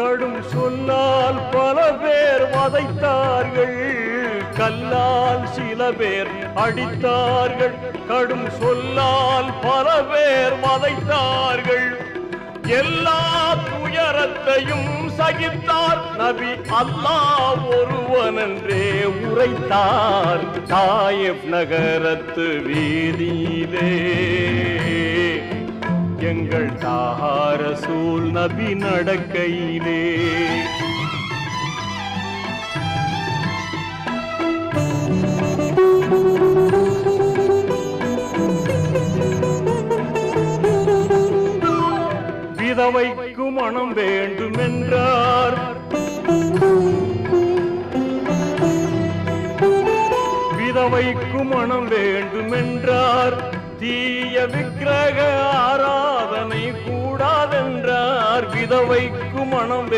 கடும் சொல்லால் பல பேர் வதைத்தார்கள், கல்லால் சில பேர் அடித்தார்கள். கடும் சொல்லால் பல பேர் வதைத்தார்கள், எல்லா துயரத்தையும் சகித்தார். நபி அல்லாஹ் ஒருவனென்றே உரைத்தார். தாயிப் நகரத்து வீதியிலே எங்கள் தாஹா ரசூல் நபி நடக்கையிலே விதவைக்கு மனம் வேண்டுமென்றார், விதவைக்கு மனம் வேண்டுமென்றார். தீய விக்கிரக ஆராதனை கூடாதென்றார். விதவைக்கு மனம்